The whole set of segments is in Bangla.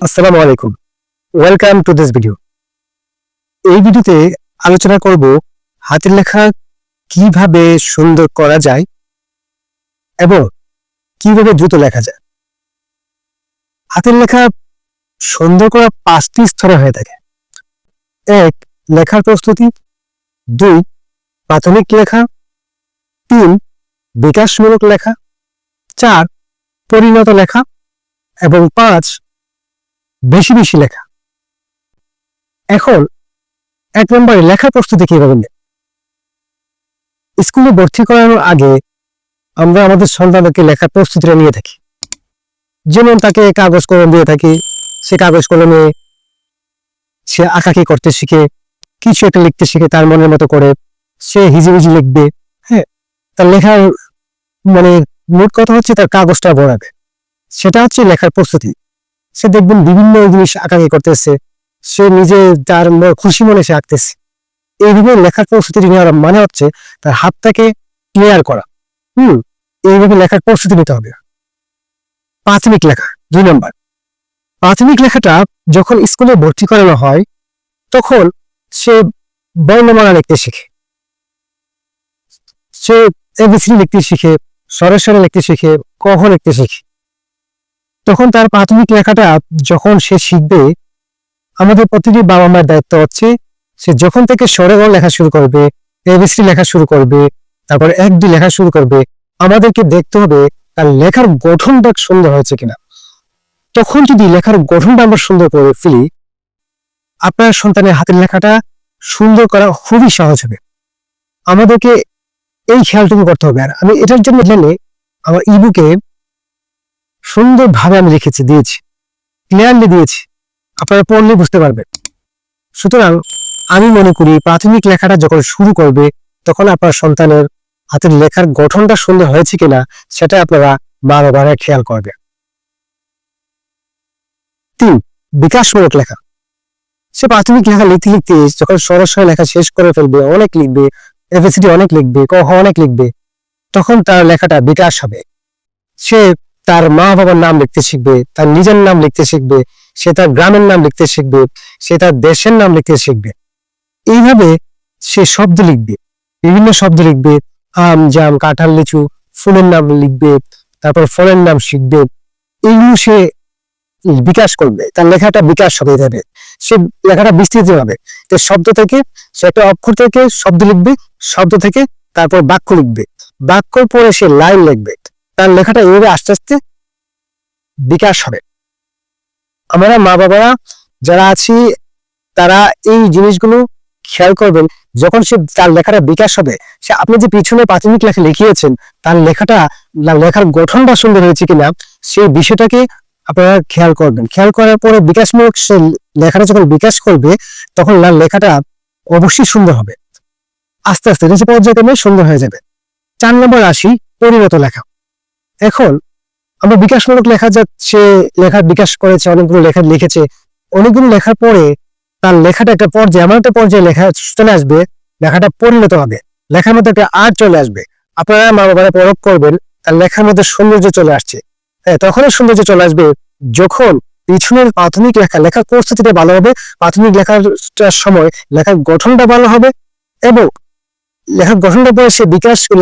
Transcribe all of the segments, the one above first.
আসসালামু আলাইকুম, ওয়েলকাম টু দিস ভিডিও। এই ভিডিওতে আলোচনা করব হাতের লেখা কিভাবে সুন্দর করা যায় এবং কিভাবে দ্রুত লেখা যায়। হাতের লেখা সুন্দর করা 5টি স্তরে হয়ে থাকে। 1. লেখার প্রস্তুতি, 2. প্রাথমিক লেখা, 3. বিকাশমূলক লেখা, 4. পরিণত লেখা এবং 5. বেশি বেশি লেখা। এখন 1 নম্বরে লেখার প্রস্তুতি কিভাবে নেই। স্কুলে ভর্তি করানোর আগে আমরা আমাদের সন্তানকে লেখার প্রস্তুতিটা নিয়ে থাকি। যেমন তাকে কাগজ কলম দিয়ে থাকি, সে কাগজ কলমে সে আঁকাকি করতে শিখে, কিছু একটা লিখতে শিখে তার মনের মতো করে সে হিজিবিজি লিখবে। হ্যাঁ, তার লেখার মানে মোট কথা হচ্ছে তার কাগজটা ভরাবে, সেটা হচ্ছে লেখার প্রস্তুতি। সে দেখবেন বিভিন্ন জিনিস আঁকাকি করতেছে, সে নিজে তার খুশি মনে সে আঁকতেছে। এইভাবে লেখার প্রস্তুতি নেওয়ার মানে হচ্ছে তার হাতটাকে ক্লিয়ার করা। এইভাবে লেখার প্রস্তুতি নিতে হবে। প্রাথমিক লেখা 2 নম্বর। প্রাথমিক লেখাটা যখন স্কুলে ভর্তি করানো হয় তখন সে বর্ণমালা লিখতে শিখে, সে এবিসিডি লিখতে শিখে, স্বরে স্বরে লিখতে শিখে, ক খ লিখতে শিখে। তখন তার প্রাথমিক লেখাটা যখন সে শিখবে, আমাদের প্রতিটি বাবা মার দায়িত্ব হচ্ছে সে যখন থেকে স্বরে গ লেখা শুরু করবে, এবিসিডি লেখা শুরু করবে, তারপর 1 2 লেখা শুরু করবে, আমাদেরকে দেখতে হবে তার লেখার গঠনটা সুন্দর হয়েছে কিনা। তখন যদি লেখার গঠনটা আমরা সুন্দর করে ফেলি, আপনার সন্তানের হাতের লেখাটা সুন্দর করা খুবই সহজ হবে। আমাদেরকে এই খেয়ালটুকু করতে হবে। আর আমি এটার জন্য জানি আমার ইবুকে সুন্দরভাবে আমি লিখেছি, দিয়েছি, ক্লিয়ারলি দিয়েছি, আপনারা পড়লে বুঝতে পারবেন। সুতরাং আমি মনে করি প্রাথমিক লেখাটা যখন শুরু করবে তখন আপনার সন্তানের হাতের লেখার গঠনটা সুন্দর হয়েছে কিনা সেটা আপনারা বারবার খেয়াল করবেন। 3. বিকাশমূলক লেখা। সে প্রাথমিক লেখা লিখতে লিখতে যখন সরাসরি লেখা শেষ করে ফেলবে, অনেক লিখবে, এবিসিডি অনেক লিখবে, ক খ অনেক লিখবে, তখন তার লেখাটা বিকাশ হবে। সে তার মা বাবার নাম লিখতে শিখবে, তার নিজের নাম লিখতে শিখবে, সে তার গ্রামের নাম লিখতে শিখবে, সে তার দেশের নাম লিখতে শিখবে। এইভাবে সে শব্দ লিখবে, বিভিন্ন শব্দ লিখবে, আম জাম কাঁঠাল লিচু, ফুলের নাম লিখবে, তারপর ফলের নাম শিখবে। এইগুলো সে বিকাশ করবে, তার লেখাটা বিকাশ হবে। যাবে সে লেখাটা বিস্তৃত হবে। তো শব্দ থেকে সে একটা অক্ষর থেকে শব্দ লিখবে, শব্দ থেকে তারপর বাক্য লিখবে, বাক্যর পরে সে লাইন লিখবে। তার লেখাটা এইভাবে আস্তে আস্তে বিকাশ হবে। আমরা মা বাবারা যারা আছি তারা এই জিনিসগুলো খেয়াল করবেন। যখন সে তার লেখাটা বিকাশ হবে, সে আপনি যে পিছনে প্রাথমিক লেখা লিখিয়েছেন তার লেখাটা, লেখার গঠনটা সুন্দর হয়েছে কিনা সেই বিষয়টাকে আপনারা খেয়াল করবেন। খেয়াল করার পরে বিকাশমূলক সে লেখাটা যখন বিকাশ করবে তখন লেখাটা অবশ্যই সুন্দর হবে। আস্তে আস্তে নিচে পর্যায়ক্রমে সুন্দর হয়ে যাবে। 4 নম্বর আসি পরিণত লেখা। এখন আমরা বিকাশমূলক লেখা সে লেখার বিকাশ করেছে, অনেকগুলো লেখা লিখেছে, অনেকগুলো লেখার পরে তার লেখাটা একটা পর্যায়ে, এমন একটা পর্যায়ে লেখা চলে আসবে, লেখাটা পরিণত হবে, লেখার মধ্যে একটা আর্ট চলে আসবে। আপনারা মা বাবারা পরখ করবেন তার লেখার মধ্যে সৌন্দর্য চলে আসছে। হ্যাঁ, তখনই সৌন্দর্য চলে আসবে যখন পিছনের প্রাথমিক লেখার প্রস্তুতিটা ভালো হবে, প্রাথমিক লেখার সময় লেখার গঠনটা ভালো হবে এবং লেখার গঠনটা পরে সে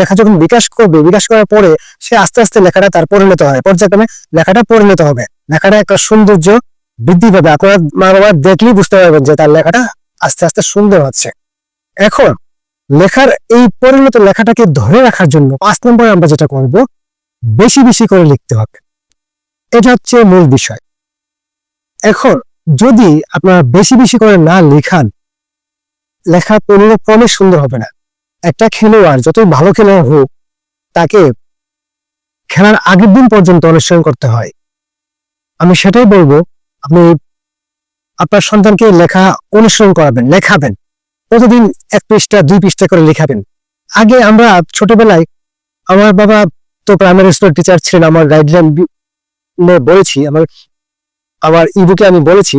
লেখা যখন বিকাশ করবে, বিকাশ করার পরে সে আস্তে আস্তে লেখাটা তার পরিণত হয়, পর্যায়ক্রমে লেখাটা পরিণত হবে, লেখাটা একটা সৌন্দর্য বৃদ্ধি পাবে। আপনারা মা বাবা দেখলেই বুঝতে পারবেন যে তার লেখাটা আস্তে আস্তে সুন্দর হচ্ছে। এখন লেখার এই পরিণত লেখাটাকে ধরে রাখার জন্য 5 নম্বরে আমরা যেটা করব, বেশি বেশি করে লিখতে হবে। এটা হচ্ছে মূল বিষয়। এখন যদি আপনারা বেশি বেশি করে না লেখান, লেখা ক্রমে সুন্দর হবে না। একটা খেলোয়াড় যতই ভালো খেলোয়াড় হোক, তাকে খেলার আগের দিন পর্যন্ত অনুশীলন করতে হয়। আমি সেটাই বলবো, আপনি আপনার সন্তানকে লেখা অনুশীলন করাবেন, লেখাবেন, প্রতিদিন 1 পৃষ্ঠা 2 পৃষ্ঠা করে লেখাবেন। আগে আমরা ছোটবেলায়, আমার বাবা তো প্রাইমারি স্কুল টিচার ছিলেন, আমার গাইডলাইন বলেছি, আমার ইবুকে আমি বলেছি,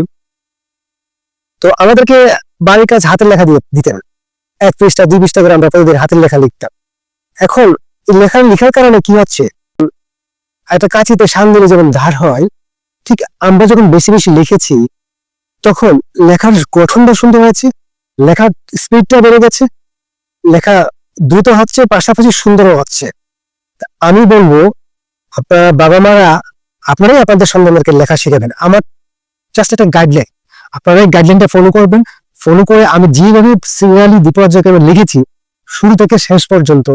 তো আমাদেরকে বাড়ির কাজ হাতের লেখা দিতেন, 1 পৃষ্ঠা 2 পৃষ্ঠা করে আমরা প্রতিদিন হাতের লেখা লিখতাম। এখন লেখার কারণে কি হচ্ছে, একটা কাঁচিতে শান দিলে যেমন ধার হয়, ঠিক আমরা যখন বেশি বেশি লিখেছি তখন লেখার গঠনটা সুন্দর হয়েছে, লেখার স্পিডটা বেড়ে গেছে, লেখা দ্রুত হচ্ছে, পাশাপাশি সুন্দরও হচ্ছে। আমি বলবো আপনার বাবা মারা আপনারাই আপনাদের সন্তানদেরকে লেখা শিখাবেন। আমার জাস্ট একটা গাইডলাইন, আপনারা এই গাইডলাইনটা ফলো করবেন। ফলো করে আমি যেভাবে সিরিয়ালি বিপর্যয়ক্রমে লিখেছি শুরু থেকে শেষ পর্যন্ত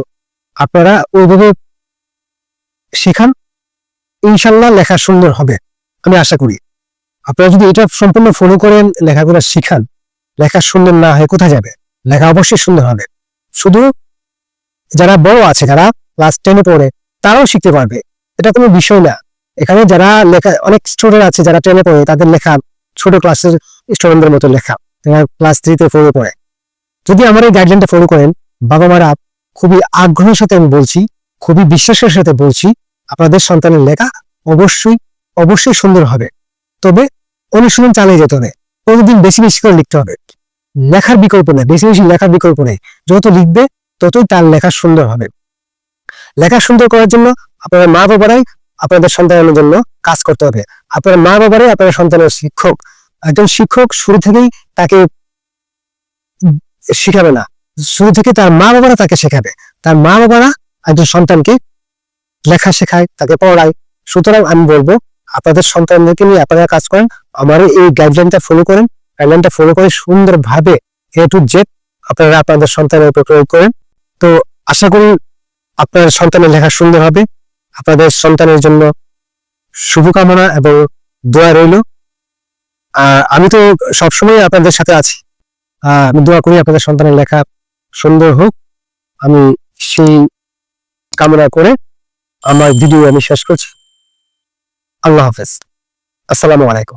আপনারা ওইভাবে শেখান, ইনশাল্লাহ লেখা সুন্দর হবে আমি আশা করি। আপনারা যদি এটা সম্পূর্ণ ফলো করেন, লেখাগুলো শিখান, লেখা সুন্দর না হয় কোথায় যাবে? লেখা অবশ্যই সুন্দর হবে। শুধু যারা বড় আছে, যারা ক্লাস 10-এ পড়ে, তারাও শিখতে পারবে, এটা কোনো বিষয় না। এখানে যারা লেখা, অনেক স্টুডেন্ট আছে যারা 10-এ পড়ে, তাদের লেখা ছোট ক্লাসের স্টুডেন্টদের মতো লেখা, তারা ক্লাস 3-তে 4-এ পড়ে। যদি আমার এই গাইডলাইনটা ফলো করেন, বাবা মারা খুবই আগ্রহের সাথে আমি বলছি, খুবই বিশ্বাসের সাথে বলছি, আপনাদের সন্তানের লেখা অবশ্যই অবশ্যই সুন্দর হবে। তবে অনুশীলন চালিয়ে যেতে হবে, প্রতিদিন বেশি বেশি করে লিখতে হবে। লেখার বিকল্প নেই, বেশি বেশি লেখার বিকল্প নেই। যত লিখবে ততই তার লেখা সুন্দর হবে। লেখা সুন্দর করার জন্য আপনারা মা বাবারাই আপনাদের সন্তানের জন্য কাজ করতে হবে। আপনার মা বাবারাই আপনার সন্তানের শিক্ষক। একজন শিক্ষক শুরু থেকেই তাকে শিখাবে না, শুরু থেকে তার মা বাবারা তাকে শেখাবে। তার মা বাবারা একজন সন্তানকে লেখা শেখায়, তাকে পড়ায়। সুতরাং আমি বলবো আপনাদের সন্তানদেরকে নিয়ে আপনারা কাজ করেন, আমার এই গাইডলাইনটা ফলো করেন। গাইডলাইনটা ফলো করে সুন্দরভাবে A to Z আপনারা আপনাদের সন্তানের উপর প্রয়োগ করেন। তো আশা করি আপনার সন্তানের লেখা সুন্দর হবে। আপনাদের সন্তানের জন্য শুভকামনা এবং দোয়া রইল। আমি তো সবসময় আপনাদের সাথে আছি। আমি দোয়া করি আপনাদের সন্তানের লেখা সুন্দর হোক। আমি সেই কামনা করে আমার ভিডিও আমি শেষ করছি। আল্লাহ হাফেজ, আসসালামু আলাইকুম।